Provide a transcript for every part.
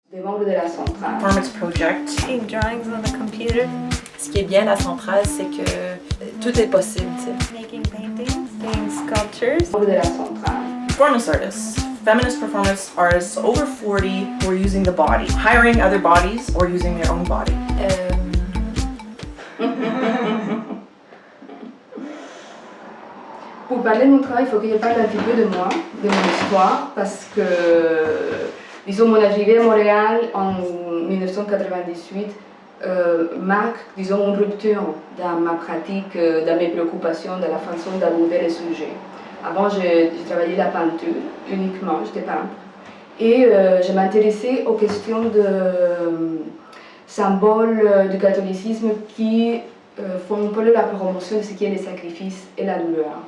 Des membres de la centrale. Performance project. Making drawings on the computer. Ce qui est bien à la centrale, c'est que tout est possible. Making paintings. Doing sculptures. Membres de la centrale. Performance artists. Feminist performance artists over 40 who are using the body, hiring other bodies or using their own body. Pour parler de mon travail, il faut que je parle un petit peu de moi, de mon histoire, parce que, disons, mon arrivée à Montréal en 1998 marque, disons, une rupture dans ma pratique, dans mes préoccupations, dans la façon d'aborder les sujets. Avant, j'ai travaillé la peinture uniquement, j'étais peintre, et je m'intéressais aux questions de symboles du catholicisme qui font un peu la promotion de ce qui est le sacrifice et la douleur.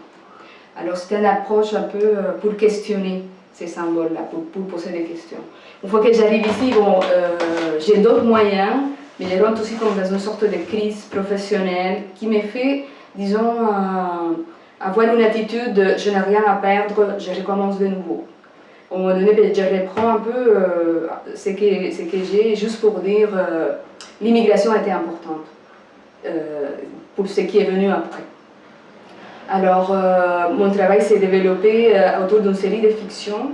Alors c'était une approche un peu pour questionner ces symboles-là, pour poser des questions. Une fois que j'arrive ici, bon, j'ai d'autres moyens, mais je rentre aussi comme dans une sorte de crise professionnelle qui me fait, disons, avoir une attitude de je n'ai rien à perdre, je recommence de nouveau. À un moment donné, je reprends un peu ce que j'ai, juste pour dire l'immigration était importante pour ce qui est venu après. Alors, mon travail s'est développé autour d'une série de fictions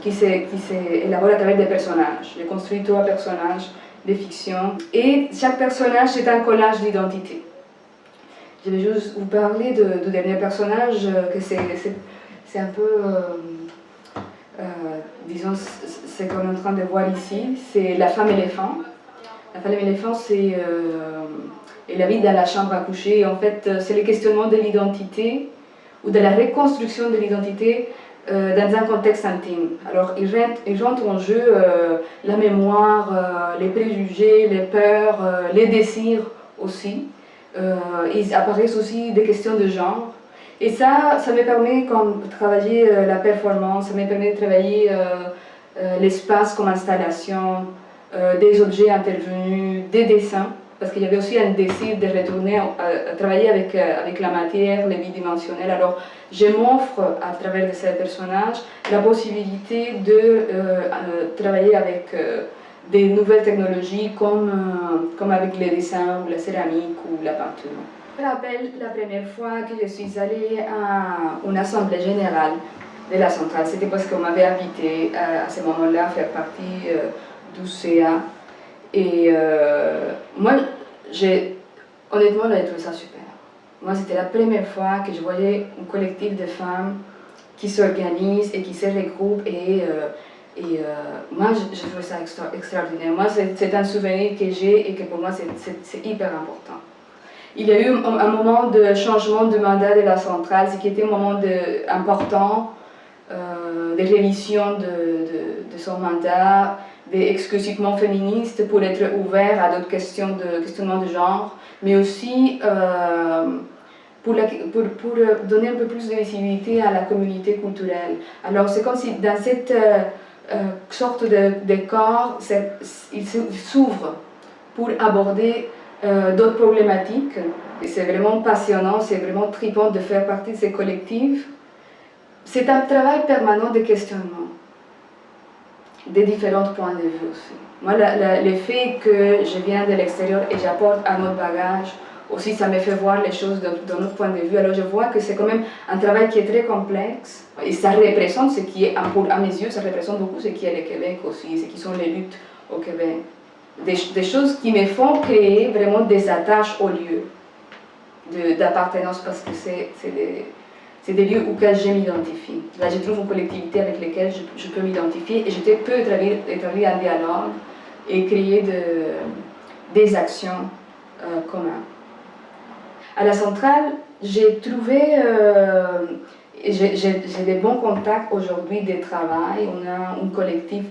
qui s'élabore à travers des personnages. J'ai construit 3 personnages de fiction et chaque personnage est un collage d'identité. Je vais juste vous parler du dernier personnage, que c'est un peu, disons, ce qu'on est en train de voir ici, c'est la femme éléphant. La femme éléphant, c'est elle habite dans la chambre à coucher. Et en fait, c'est le questionnement de l'identité ou de la reconstruction de l'identité dans un contexte intime. Alors, il rentre en jeu la mémoire, les préjugés, les peurs, les désirs aussi. Il apparaissent aussi des questions de genre. Et ça me permet de travailler la performance, ça me permet de travailler l'espace comme installation, des objets intervenus, des dessins. Parce qu'il y avait aussi un désir de retourner à travailler avec la matière, les bidimensionnels. Alors, je m'offre, à travers de ces personnages, la possibilité de travailler avec des nouvelles technologies comme avec les dessins, ou la céramique, ou la peinture. Je me rappelle la première fois que je suis allée à une assemblée générale de la centrale. C'était parce qu'on m'avait invité à ce moment-là à faire partie du CA. Et moi, honnêtement, j'avais trouvé ça super. Moi, c'était la première fois que je voyais un collectif de femmes qui s'organisent et qui se regroupent. Et moi, je trouvais ça extraordinaire. Moi, c'est un souvenir que j'ai et que pour moi, c'est hyper important. Il y a eu un moment de changement de mandat de la centrale, ce qui était un moment important de révision de son mandat, exclusivement féministe pour être ouvert à d'autres questionnements de genre, mais aussi pour donner un peu plus de visibilité à la communauté culturelle. Alors c'est comme si dans cette sorte de décor, il s'ouvre pour aborder d'autres problématiques. C'est vraiment passionnant, c'est vraiment trippant de faire partie de ces collectifs. C'est un travail permanent de questionnement, des différents points de vue aussi. Moi, le fait que je viens de l'extérieur et j'apporte un autre bagage, aussi ça me fait voir les choses d'un autre point de vue. Alors je vois que c'est quand même un travail qui est très complexe et ça représente ce qui est, à mes yeux, ça représente beaucoup ce qui est le Québec aussi, ce qui sont les luttes au Québec. Des choses qui me font créer vraiment des attaches aux lieux d'appartenance parce que c'est des lieux auxquels je m'identifie. Là, je trouve une collectivité avec laquelle je peux m'identifier et je peux établir un dialogue et créer des actions communes. À la centrale, j'ai trouvé, j'ai des bons contacts aujourd'hui de travail. On a un collectif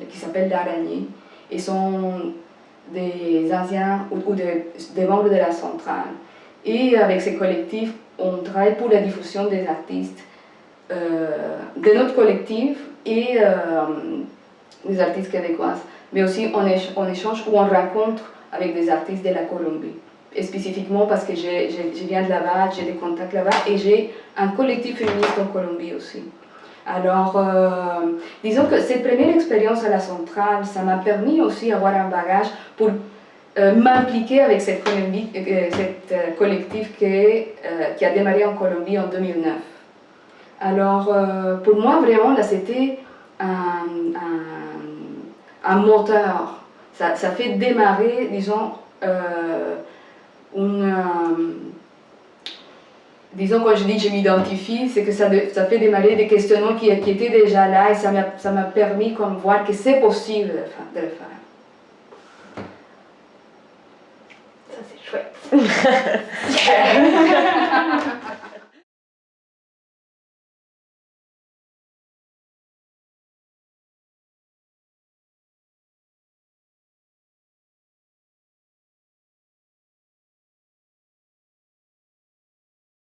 qui s'appelle l'Araignée. Ils sont des anciens ou des membres de la centrale. Et avec ces collectifs, on travaille pour la diffusion des artistes de notre collectif et des artistes québécoises, mais aussi on échange ou on rencontre avec des artistes de la Colombie. Et spécifiquement parce que je viens de là-bas, j'ai des contacts là-bas et j'ai un collectif féministe en Colombie aussi. Alors, disons que cette première expérience à la centrale, ça m'a permis aussi d'avoir un bagage pour m'impliquer avec cette collectif qui a démarré en Colombie en 2009. Alors, pour moi, vraiment, là, c'était un moteur. Ça fait démarrer, disons, disons, quand je dis que je m'identifie, c'est que ça fait démarrer des questionnements qui étaient déjà là et ça m'a permis de voir que c'est possible de le faire. Ça, c'est chouette.